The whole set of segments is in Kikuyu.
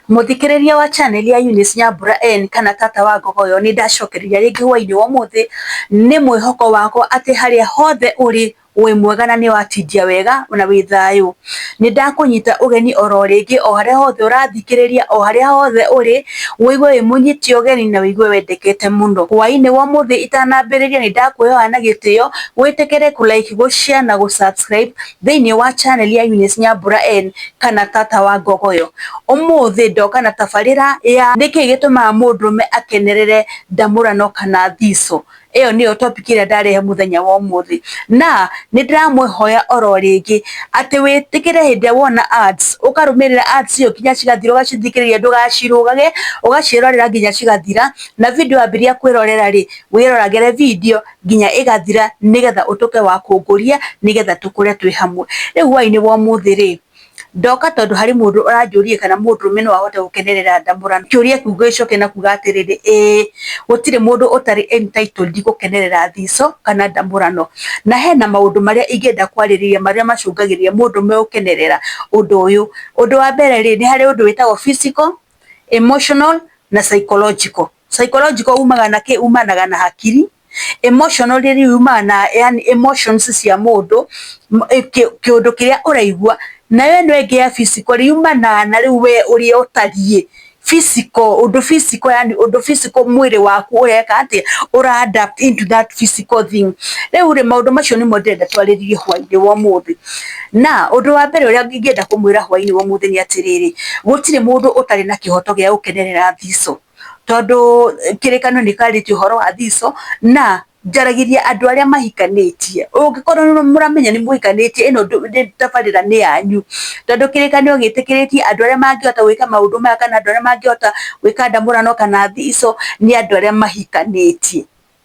Muthikiriria wa channel ya Eunice Nyambura N kana tata wa Ngogoyo ni ndacokereria ringi hwaini wa muthi ni mwihoko wako ati haria hothe uri wi mwega na ni watindia wega na wi thayu ni ndakunyita ugeni oro ringi o haria hothe urathikiriria o haria hothe uri wigue wi munyiti ugeni na wigue wendekete muno hwaini wa muthi itanambiriria ni ndakwihoya na gitio witikire ku like go share na go subscribe thiini wa channel ya Eunice Nyambura N kana tata wa Ngogoyo umuthi ndoka na tabarira ya niki gituma mundume akenerere ndamurano kana thico iyo niyo topic ira ndarehe muthenya wa umuthi na nindramwihoya oro ringi ati witikire hindi wona ads ukarumirira ads iyo kinya cigathira ugacithikiriria ndugacirugage ugacirorera nginya cigathira na video ambiria kwirorera ri wiroragere video nginya igathira nigetha utuke wa kunguria nigetha tukure twi hamwe riu hwaini wa umuthi ri ndoka tondu hari mundu uranjurie kana mundurume no ahote gukenerera ndamurano kiuria kuuga icoke na kuga atiriri gutire mundu utari entitled gukenerera thico kana ndamurano na hena maundu maria ingenda kwaririria maria macungagiriria mundume gukenerera undu uyu undu wa mbere ri ni hari undu witagwo physical emotional na psychological umanaga na hakiri emotional ri umana yani emotions cia mundu kiundu kiria uraigua na we no enge ya physical yumana na riu we uri otarie physical undu physical yani undu physical mwiri waku ureka ati ura adapt into that physical thing riu ri maundu macio ni ndenda twariririe hwaini wa muthi na undu wa mbere uria ngingenda kumwira hwaini wa muthi ni atiriri gutire mundu utari na kihoto gia gukenerera thico tondu kirikano ni karitio horo wa thico na njaragiria andu aria mahikanitie ungikorwo muramenya ni muhikanitie ino tabarira ni yanyu tondu kirikanio gitikiritie andu aria mangihota gwika maundu maya kana andu aria mangihota gwika ndamurano kana thico ni andu aria mahikanitie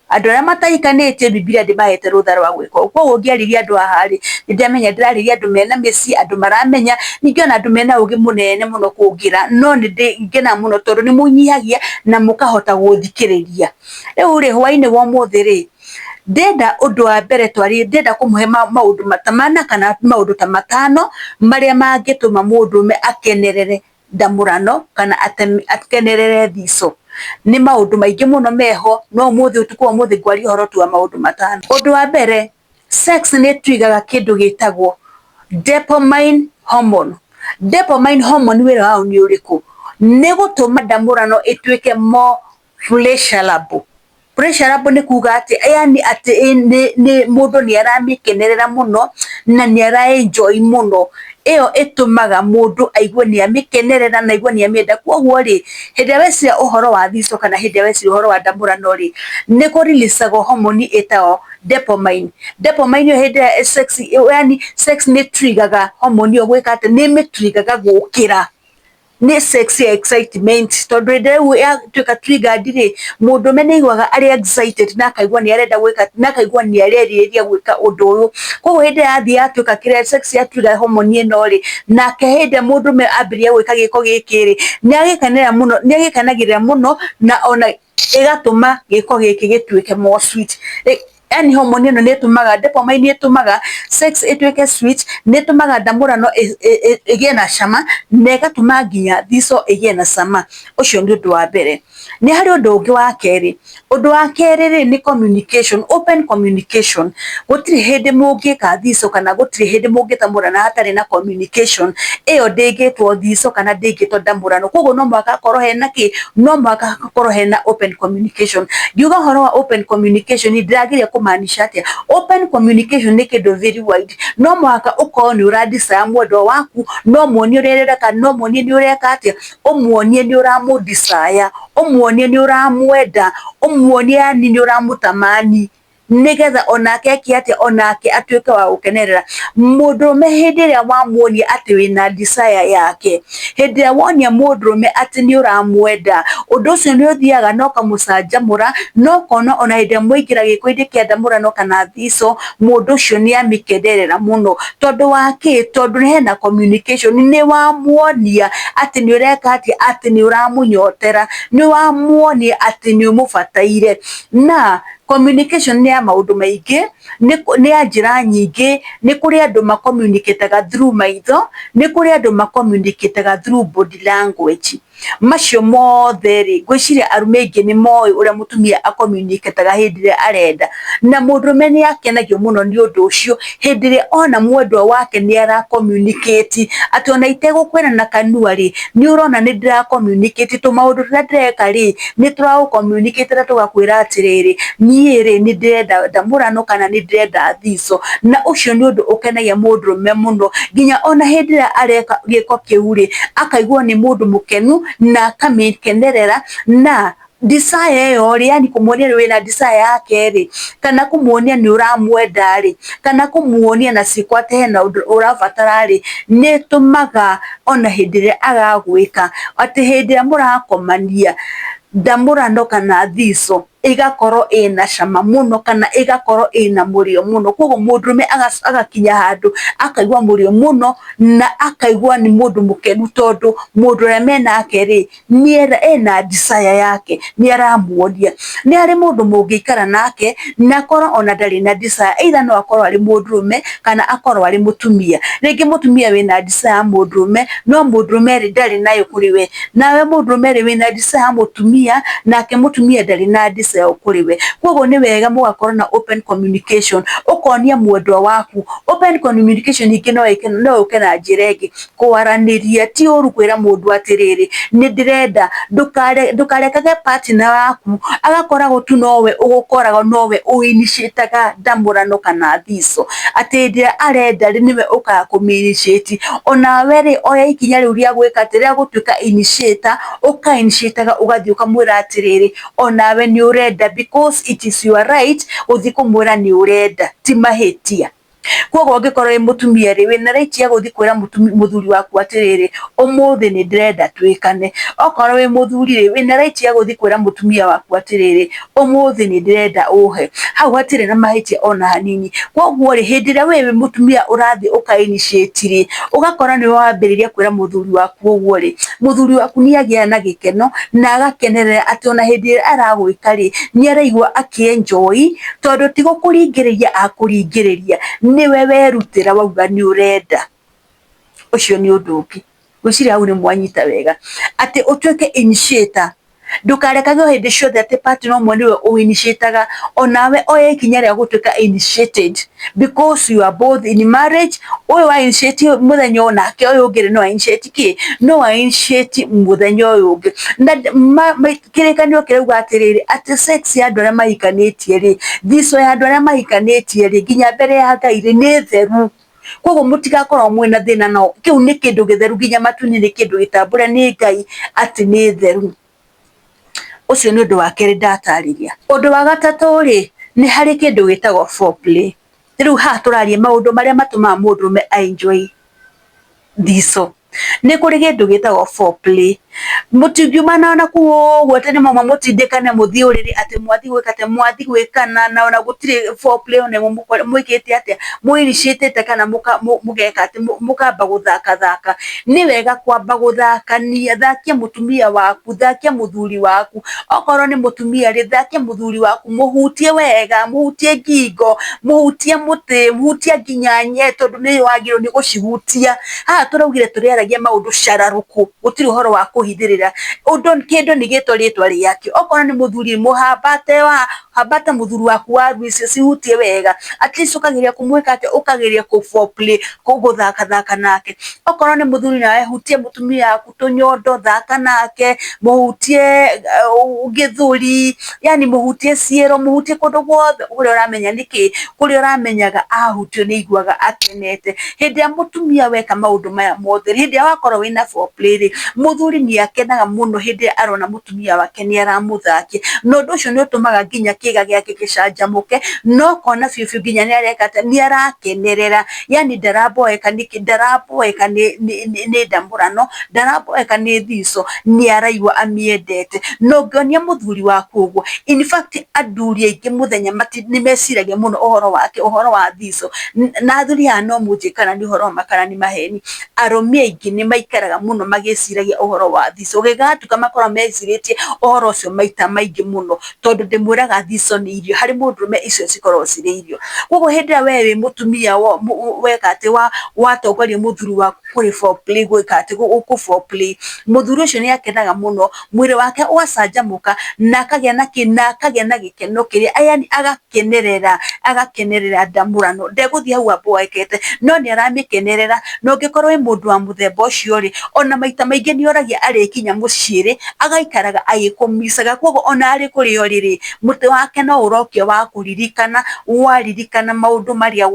andu aria matahikanitie Biblia ndimahete rutha rwa gwika koguo ngiariria andu ahari ndamenya ndirariria andu mena meci andu maramenya ningiona andu mena ugi munene muno kungira no ngena muno tondu ni munyihagia na mukahota guthikiriria riu ri hwaini wa muthi ri ndenda undu wa mbere twari ndenda kumuhe maundu matamana kana maundu ta matano maria mangituma mundume akenerere ndamurano kana akenerere thico ni maundu maingi muno meho no muthi utuku wa muthi ngwari horo tu wa maundu matano undu wa mbere sex ni twigaga kindu gitagwo dopamine hormone wira wao ni uriku ni gutuma ndamurano ituike more pleasurable ni kuga ati yani ati ni mundu ni aramikenerera muno na ni ara enjoy muno iyo itumaga mundu aigue ni amikenerera na aigue ni amenda koguo ri hindi wecira uhoro wa thico kana hindi wecira uhoro wa ndamurano ri ni ku release hormone etao dopamine yo hindi sex yani sex ni trigger hormone yo gwika ati ni me trigger gukira ni sexy excitement tondu ndewe ya tuka trigger ndire mundu meneigwaga ari excited na kaigwa ni arenda gwika na kaigwa ni areriria gwika undu uyu koguo hindi athi atuka kire sexy ya trigger hormone ino ri na kehinde mundu me ambiria gwika giko gikiri ni agikanagirira muno na ona igatuma giko giki gituike more sweet yani hormone ino netumaga dopamine netumaga sex ituike sweet netumaga ndamurano igie na cama na igatuma nginya thico igie na cama ucio ni undu wa mbere ni hari undu ungi wa keri ri ni communication open communication gutiri hindi mungika thico kana gutiri hindi mungitamurana hatari na communication iyo ndingitwo thico kana ndingitwo ndamurano koguo no mwaka korwo hena no mwaka korwo hena open communication ngiuga horo wa open communication ndiragiria kumaanisha atia open communication ni kindu very wide no mwaka ukorwo ni uradisa mwendo waku no muonie urereka no muonie ni ureka atia umuonie ni uramudisaya umuonie ni uramwenda umuonie ni uramutamani nigetha onake kiate onake atuike wa gukenerera mundurume hindi ria wamuonia ati wina desire yake hindi ria wonia mundurume ati ni uramwenda undu ucio ni uthiaga no kamucanjamura no kono ona hindi muingira giko-ini kia ndamurano kana thico mundu ucio ni amikenerera muno tondu wake tondu hena communication ni wamuonia ati ni ureka ati ni uramunyotera ni wamuonia ati ni umubataire na communication ni ya maundu maingi ni ya njira nyingi ni kuri andu ma communicate through maitho ni kuri andu ma communicate through body language macio mothe ri gwiciria arume ingi ni moyo uria mutumia a communicataga hindi ria arenda na mundume ni akenagio muno ni undu ucio hindi ria ona mwendwa wake ni ara communicate ati ona itegukwira na kanua ri ni urona ni ndira communicate tu maundu ria ndireka ri ni tura communicate ra tugakwira atiriri nie ri ni ndirenda ndamurano kana ni ndirenda thico na ucio ni undu ukenagia mundume muno nginya ona hindi ria areka giko kiu ri akaigua ni mundu mukenu na akamikenerera na desire yo ri yani kumuonia ni wina desire yake ri kana kumuonia ni uramwenda ri kana kumuonia na sikwate hena urabatara ri ni tumaga ona hindi ria agagwika ati hindi ria murakomania ndamurano kana thico igakorwo ina cama muno kana igakorwo ina murio muno koguo mundume agakinya handu akaigua murio muno na akaigua ni mundu mukenu tondu mundu ria menake ri ni ena desire yake ni aramuonia ni ari mundu mungiikara nake na korwo ona ndari na desire either no akorwo ari mundume kana akorwo ari mutumia ringi mutumia wina desire mundume no mundume ri ndari nayo kuri we nawe mundume ri wina desire mutumia nake mutumia ndari na desire ukuriwe koguo ni wega mugakorwo na open communication ukonia mwendwa waku open communication no ukena njiregi kwaraniria ti uru kwira mundu atiriri ni ndirenda ndukarekage partner waku agakoragwo tu nowe ugukoraga nowe uinitiataga ndamurano kana thico ati ndira arenda ri niwe uka communicate ona we ri oya ikinya riu ria gwika atiria gutuika initiator uka initiataga ugathii ukamwira atiriri ona we ni because it is your right uthi kumwira ni urenda ti mahitia koguo ungikorwo mutumia ri wina right ya guthi kwira muthuri waku atiriri umuthi ni ndirenda twikane okorwo wi muthuri ri wina right ya guthi kwira mutumia waku atiriri umuthi ni ndirenda uhe hau hatire na mahitia ona hanini koguo ri hindi ria we mutumia urathi uka initiate ri ugakora ni wambiriria kwira muthuri waku uguo ri muthuri waku ni agia na gikeno na agakenerera ati ona hindi aragwika ri ni araigua akienjoy tondu tigo kuringiriria akuringiriria niwe werutira wauga ni urenda ucio ni undu ungi gwiciria hau ni mwanyita wega ati utweke initiator ndukarekage hindi ciothe ati partner umwe niwe uinitiataga onawe oye ikinya ria gutwika initiated because you are both in marriage uyu wa initiate muthenya onake uyu ungi no initiate ki no initiate muthenya uyu ungi na kirikanio kirauga atiriri ati sex ya andu aria mahikanitie ri thico ya andu aria mahikanitie ri nginya mbere ya Ngai ri ni theru koguo mutigakorwo mwina thina no kiu ni kindu githeru nginya matuni ni kindu gitambura ni Ngai ati ni theru ucio ni undu wa keri ndatariria undu wa gatatu ri ni hari kindu gitagwo foreplay riu ha turarie maundu maria matumaga mundume enjoy thico ni kuri kindu gitagwo foreplay mutingiumana na kuo tene mama mutindikane muthiuriri ati mwathi gwikana na ona gutire foreplay one mwikite atia muinitiate kana mugeka ati mukamba guthaka ni wega kwamba guthakania thakia mutumia waku thakia muthuri waku okorwo ni mutumia ri thakia muthuri waku muhutie wega muhutie ngingo muhutie muti muhutie nginya nye tondu ni wagiro ni gucihutia ha turaugire turiaragia maundu shararuku gutire uhoro wa kuhithirira undu kindu ni gitwa ritwa riake okorwo ni muthuri muhambate muthuri waku wa rwisi cihutie wega at least ukagiria kumwika ati ukagiria ku foreplay guthaka nake okorwo ni muthuri nawe hutie mutumia waku tunyondo thaka nake muhutie githuri yani muhutie ciero muhutie kundu guothe uria uramenya niki kuria uramenyaga ahutio ni iguaga akenete hindi ya mutumia weka maundu maya mothe hindi ya wakorwo wina foreplay ri muthuri ni akenaga muno hindi arona mutumia wake ni aramuthakia no ndu ucio ni utumaga nginya kiga giake gicanjamuke no kona biu nginya ni arekata ni arakenerera yani ndaraboeka ni ndamurano ndaraboeka ni thico ni araigua amiendete no ngonia muthuri waku uguo in fact athuri aingi muthenya ni meciragia muno uhoro wake uhoro wa thico na athuri no munjikana ni uhoro wa makara ni maheni aromi aingi ni maikaraga muno magiciragia uhoro wa thico gigatuka makoro meciritie ohoro ucio maita maingi muno tondu ndimwiraga thico ni irio hari mundurume icio cikorwo ciri irio koguo hindi ria we wi mutumia weka ati watongoria muthuri waku kuri foreplay gwika ati guku foreplay muthuri ucio ni akenaga muno mwiri wake ugacanjamuka na akagia na gikeno kiria yani agakenerera ndamurano ndeguthia hau aboekete no ni aramikenerera no ngikorwo wi mundu wa muthemba ucio ri ona maita maingi ni oragia arikinya muciiri agaikaraga agikumicaga koguo ona ari kurio riri muti wake no urokio wa kuririkana waririkana maundu maria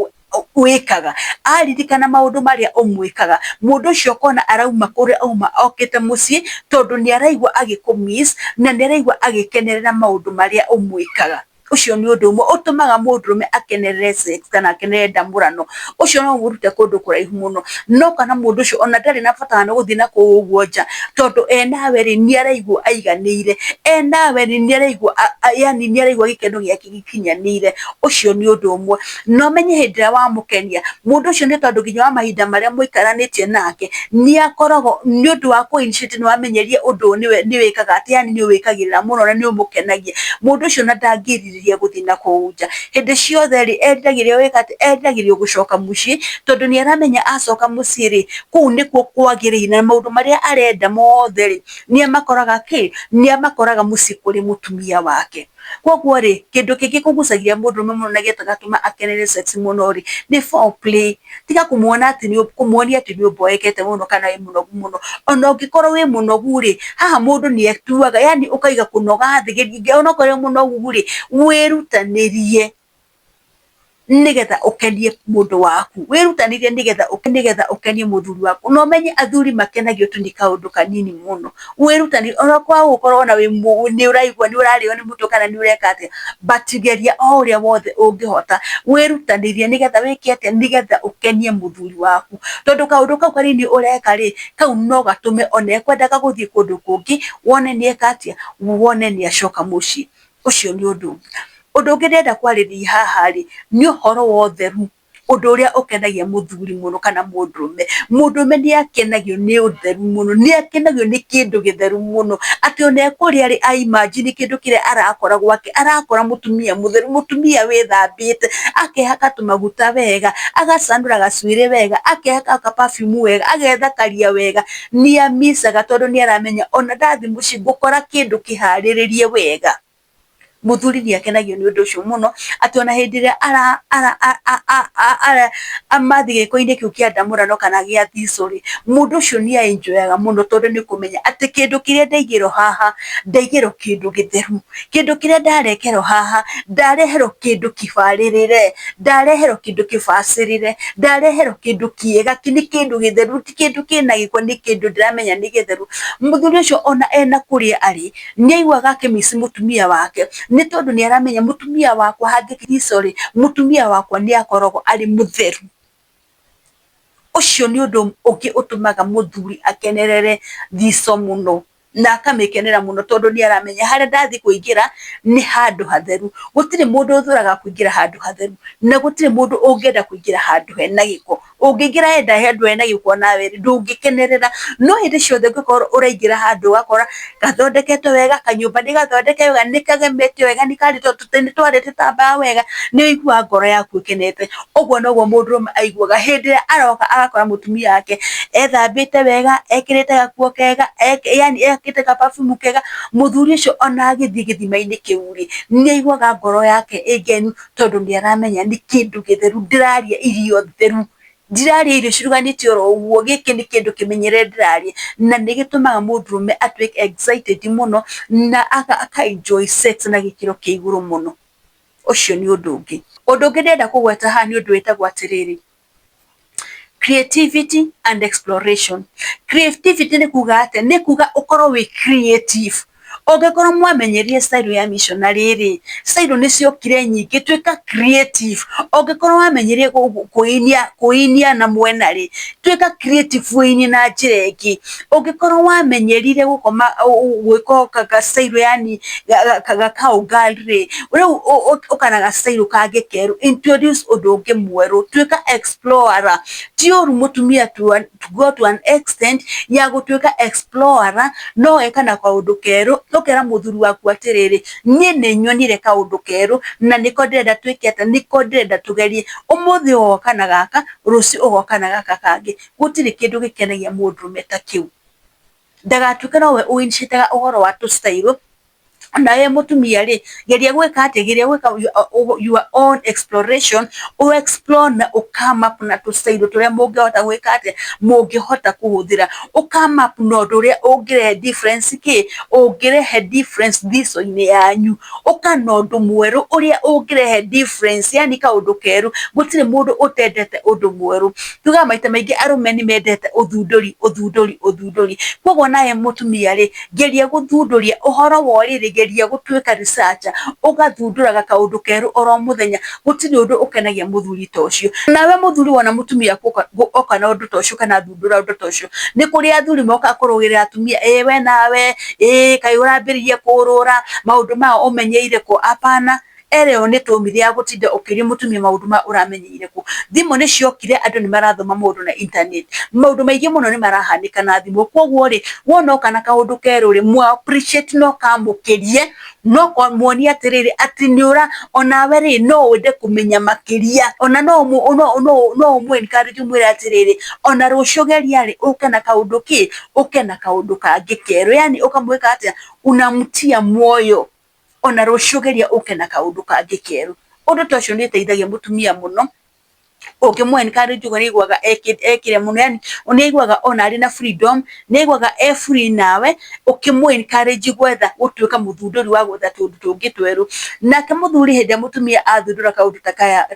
wikaga aririkana maundu maria umwikaga mundu ucio kona arauma kuri auma okite mucii tondu ni araigwa agikumiss na ni araigwa agikenerera maundu maria umwikaga ucio ni undu umwe utumaga mundurume akenerere sex kana akenerere ndamurano ucio no murute kundu kuraihu muno no kana mundu ucio ona ndari na bata na guthina kuugwo nja tondu enawe ri ni araigwa aiganire enawe ri ni araigwa yani ni araigwa gikeno giake gikinyanire ucio ni undu umwe no menye hindira wa mukenia mundu ucio ni tondu ginya wa mahinda maria muikaranitie nake ni akoragwo ni undu wa kuinitiate ni wamenyerie undu ni wikaga ati yani ni wikagirira muno na ni umukenagia mundu ucio na ndangiriria guthina kuunja hindi ciothe ri endagirio wika ati endagirio gucoka mucii tondu ni aramenya acoka mucii ri kuu nikuo kwagirire na maundu maria arenda mothe ri ni amakoraga ni amakoraga mucii kuri mutumia wake koguo ri kindu kingi kugucagia mundurume muno na gitagatuma akenere sex muno ri ni foreplay tiga kumuona ati ni kumuonia ati ni uboekete muno kana wi munogu muno ona ungikorwo wi munogu ri haha mundu ni etuaga yani ukaiga kunoga thigiri ona korwo munogu ri wirutanirie nigetha ukenie mundu waku wirutanirie nigetha ukenie muthuri waku no menye athuri makenagio tu ni kaundu kanini muno wirutanirie ona kwa gukorwo na ni uraigwa ni urario ni mutu kana ni ureka ati batigeria o uria wothe ungihota wirutanirie nigetha wiki ati nigetha ukenie muthuri waku tondu kaundu kau kanini ureka ri kau no gatume ona ekwendaga guthie kundu kungi wone ni ekatia wone ni acoka mucii ucio ni undu ungi ndenda kwariria haha ri ni uhoro wa utheru undu uria ukenagia muthuri muno kana mundurume ni akenagio ni utheru muno ni akenagio ni kindu githeru muno ati ona ekuria ri imagine kindu kiria arakora gwake arakora mutumia mutheru mutumia withambite akehaka tumaguta wega agacanura gacuire wega akehaka perfume wega agethakaria wega ni amicaga tondu ni aramenya ona ndathi mucii ngukora kindu kihariririe wega muthuri ni akenagio ni undu ucio muno ati ona hindi ria amathi giko-ini kiu kia ndamurano kana gia thico ri mundu ucio ni enjoyaga muno tondu ni kumenya ati kindu kiria ndaigirwo haha ndaigirwo kindu githeru kindu kiria ndarekerwo haha ndareherwo kindu kibaririre ndareherwo kindu kibacirire ndareherwo kindu kiega ni kindu githeru ti kindu kina giko ni kindu ndiramenya ni githeru muthuri ucio ona ena kuria ari ni aiguaga akimisi mutumia wake ni tondu ni aramenya mutumia wakwa hangikithico ri mutumia wakwa ni akoragwo ari mutheru ucio ni undu ungi utumaga muthuri akenerere thico muno na akamikenera muno tondu ni aramenya haria ndathi kuingira ni handu hatheru gutire mundu uthuraga kuingira handu hatheru na gutire mundu ungienda kuingira handu hena giko ungiingira enda handu hena giko nawe ndungikenerera no hindi ciothe ngikoro uraingira handu gakora gathondeketwo wega kanyumba ni gathondeke wega ni kagemetio wega ni karito tuteni twarete tamba wega ni wigua ngoro yaku ikenete uguo noguo mundurume aiguaga hindi ria aroka agakora mutumia wake ethambite wega ekirite gakuo kega yani ekite ka perfume kega muthuri ucio ona agithie githima-ini kiu ri ni aiguaga ngoro yake igenu tondu ni aramenya ni kindu githeru ndiraria irio theru ndiraria irio ciruganitio oro uguo giki ni kindu kimenyere ndiraria na ni gitumaga mundurume atuike excited muno na aka enjoy sex na gikiro kia iguru muno ucio ni undu ungi ndenda kugweta haha ni undu witagwo atiriri creativity and exploration. Creativity ni kuga ate ni kuga ukorwo wi creative Ongekorwo mwamenyerie style ya missionary ri, style nicio kire nyingi, twika creative. Ongekorwo wamenyerie kuinia na mwena ri, twika creative wini na njira ingi. Ongekorwo wamenyerire gukoma gwika ka style yani ka ugali riu ukana ga style kangi keru, introduce undu ungi mweru, twika explorer. Ti uru mutumia to go to an extent ya gutwika explorer, no ekana kwa undu keru, ukera muthuri waku atiriri, nie ni nyonire ka undu keru na niko ndenda twike ata, niko ndenda tugerie. Umuthi ukana gaka, ruci ugokana gaka kangi. Gutiri kindu gikenagia mundurume ta kiu. Ndagatwike no we uinshitaga uhoro wa tu style. Na mutumia ri, geria gwika ati, geria gwika your own exploration, explore na ukama up na tu style turia mungihota gwika ati, mungihota kuhuthira, ukama up no nduria ungirehe difference ki, ungirehe difference thico-ini yanyu, ukana undu mweru uria ungirehe difference, yani ka undu keru. Gutiri mundu utendete undu mweru. Tuga maita maingi arume ni mendete uthunduri. Koguo naye mutumia ri, geria guthunduria uhoro wa riri, geria gutwika researcher, ugathunduraga kaundu keru oro muthenya. Gutiri undu ukenagia muthuri ta ucio. Nawe muthuri wona mutumia oka na undu ta ucio kana thundura undu ta ucio, ni kuri athuri moka kurugirira atumia, we nawe kai urambiririe kurura maundu ma umenyeire ko? Apana, ereo ni tumithia gutinda ukiria mutumia maundu ma uramenyeire ku. Thimu ni ciokire, andu ni marathoma maundu na internet, maundu maingi muno ni marahanika na thimu. Koguo ri, wona kana kaundu keru ri, mu appreciate no kamukirie, no muonia atiriri ati niura onawe ri no wende kumenya makiria, ona no mu encourage mwira atiriri ona rucio geria ri uke na kaundu ki, uke na kaundu kangi keru, yani ukamwika ati unamtia moyo, ona rucio geria uke na kaundu kangi keru. Undu ta ucio ni teithagia mutumia muno. Ukimwe encourage ugo niguaga ekire muno, yani uniguaga ona ari na freedom, niguaga free nawe. Ukimwe encourage gwetha gutwika muthunduri wa gwetha tundu tungi tweru. Nake muthuri hinde mutumia athundura kaundu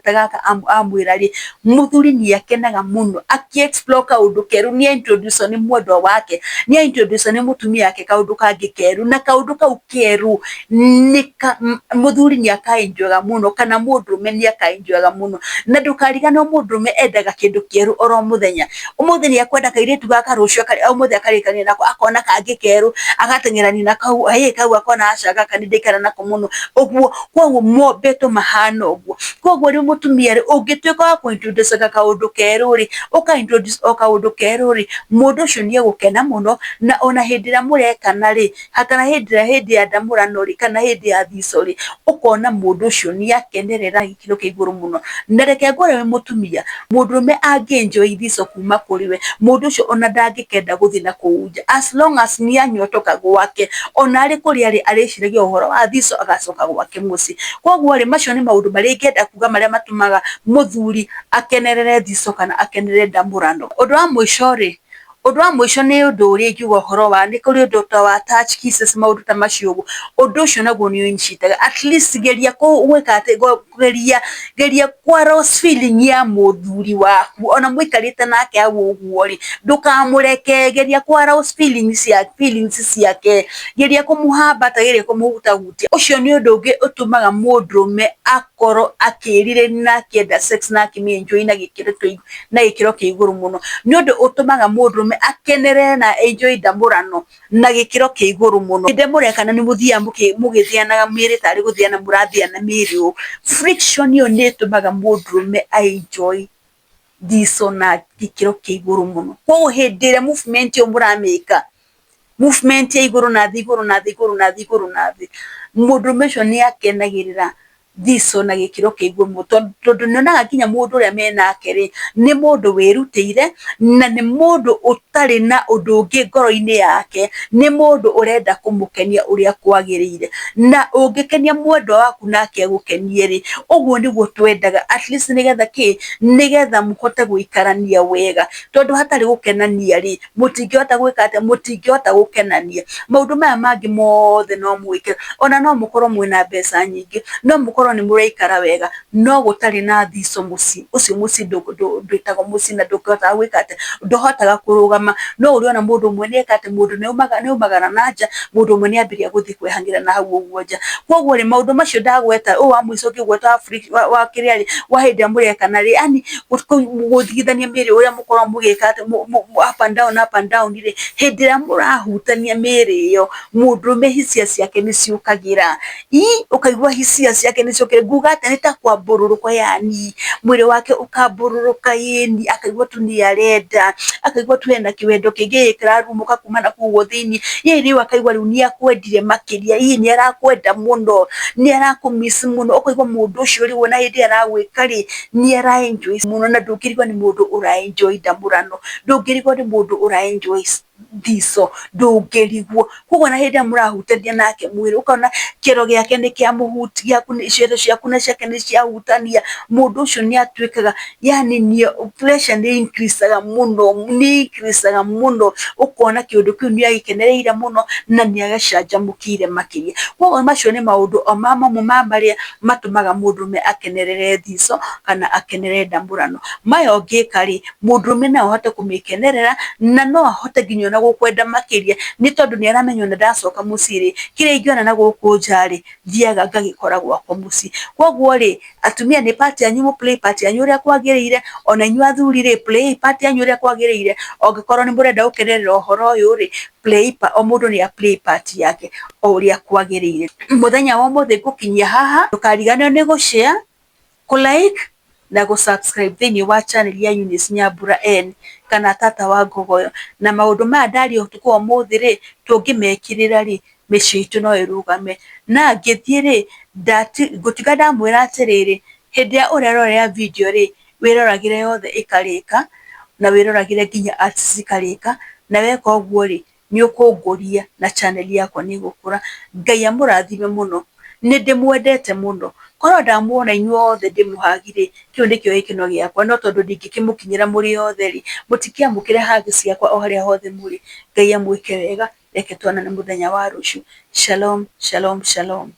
tagaka amwira ri, muthuri ni akenaga muno aki explore kaundu keru, ni introduce ni mwendwa wake, ni introduce ni mutumia yake kaundu kangi keru, na kaundu kau keru muthuri ni akaenjoyaga muno, kana mundurume ni akaenjoyaga muno. Na ndukarigana mundurume endaga kindu kieru oro muthenya. Umuthi ni akwenda kairitu gaka rucio umuthi akarikania nako, akona kangi keru, agatengerani na kau kau akona acaga kanindikana nako muno. Uguo koguo mbeto mahana uguo. Koguo ri mutumia ri ungitwika wa kuintroduce kaundu keru ri, introduce kaundu keru ri, mundu ucio ni egukena muno. Na ona hindi ria murekana ri, hakana hindi ya ndamurano ri, kana hindi ya thico ri, ukona mundu ucio ni akenerera gikiro kia iguru muno. Na reke ngwire mutumia, mundurume angi-enjoy thico kuma kuri we, mundu ucio ona ndangikenda guthi na kuunja, as long as ni anyotoka gwake, ona ari kuri ariciragia uhoro wa thico agacoka gwake mucii. Koguo ri, macio ni maundu maria ingenda kuga maria matumaga muthuri akenerere thico kana akenerere ndamurano. Undu wa mwisho ri, undu wa mwisho ni undu uria ingiuga uhoro wa, ni kuri undu ta wa touch kisses, maundu ta macio uguo. Undu ucio naguo ni unyitaga, at least geria gwika ati, geria kwa rose feeling ya muthuri waku, ona mwikarite nake au uguo ri, ndukamureke, geria kwa rose feelings ciake, geria kumuhambata, geria kumuhutahutia. Ucio ni undu ungi utumaga mundurume akorwo akirire na akienda sex na akimienjoy na gikiro kia iguru muno. Ni undu utumaga mundurume akenere na enjoy ndamurano na gikiro kia iguru muno. Inde murekana ni muthia mugithianaga miri tari guthiana murathiana miri u. Friction yo ni tumaga mundurume enjoy thico na gikiro kia iguru muno. Koguo hindi ria movement yo muramika, movement ya iguru na thi, iguru na thi, iguru na thi, iguru na thi, mundurume ucio ni akenagirira thico na gikiro kia iguru muno. Tondu nionaga kinya mundu uria menake ri, ni mundu wirutire, na ni mundu utari na undu ungi ngoro-ini yake, ni mundu urenda kumukenia uria kwagirire. Na ungikenia mwendwa waku nake agukenie ri, uguo niguo twendaga, at least nigetha ki, nigetha muhote guikarania wega. Tondu hatari gukenania ri, mutingihota gwika atia, mutingihota gukenania. Maundu maya mangi mothe no mwike, ona no mukorwo mwina mbeca nyingi, no mukorwo mukorwo ni muraikara wega no gutari na thico muci ucio muci ndwitagwo muci na ndukihota gwika ati ndohotaga kurugama no uriona mundu umwe nieka ati mundu ni umagara na nja mundu umwe ni ambiria guthi kwehangira na hau uguo nja koguo ri maundu macio ndagweta wa mwico kigweta wa kiriari wa hindi amureka ri ani guthigithania miri uria mukorwo mugika ati up and down ri hindi ria murahutania miri iyo mundurume hisia ciake ni ciukagira ukaigua hisia ciake ni ciukire nguga ati nita kwambururuka yani mwiri wake ukambururuka yeni akaigua tu ni arenda akaigua tu ena kiwendo kingi kirarumuka kumana kuo thini yeni akaigua riu ni akwendire makiria ni arakwenda muno ni arakumiss muno ukaigua mundu ucio ri wona hindi aragwika ri ni ara enjoy muno na ndukirigwa ni mundu ura enjoy ndamurano ndukirigwa ni mundu ura enjoy thico ndungirigwo koguo na hindi murahutania nake mwiri ukona kiro giake ni kia muhutia ciero ciaku na ciake ni ciahutania mundu ucio ni atwikaga yani ni pressure ni increaseaga muno ukona kiundu kiu ni agikenereire muno na ni agacanjamukire makiria koguo macio ni maundu mamaria matumaga mundurume akenerere thico kana akenerere ndamurano maya ungika ri mundurume no ahote kumikenerera na no ahote nginya na gukwenda makiria ni tondu ni aramenywo na ndacoka muciri kiria ingiona na guku njari thiaga ngagikora gwakwa muci koguo ri atumia ni part yanyu mu play part yanyu uria kwagiriire ona inyu athuri ri play part yanyu uria kwagiriire ongikorwo ni murenda gukenerera uhoro uyu ri o mundu ni play part yake o uria kwagiriire muthenya wa muthi gukinyia haha ndukariganirwo ni gushare like na subscribe thini wa channel ya Eunice Nyambura N kana tata wa Ngogoyo na maundu maya ndari utuku wa muthi ri tungimekirira ri micio itu no irugame na ngithie ri gutiga ndamwira atiriri hindi ya urerorera video ri wiroragire yothe ikarika na wiroragire nginya ads ikarika na weka uguo ri ni ukunguria na channel yakwa ni gukura Ngai amurathime muno ni ndimwendete muno korwo ndamuona inyuothe ndimuhagire kiu ndikio ikino giakwa no tondu ndingikimukinyira muri othe ri mutikiamukire hagi ciakwa o haria hothe muri Ngai amwike wega reke twanane muthenya wa ruciu shalom shalom shalom.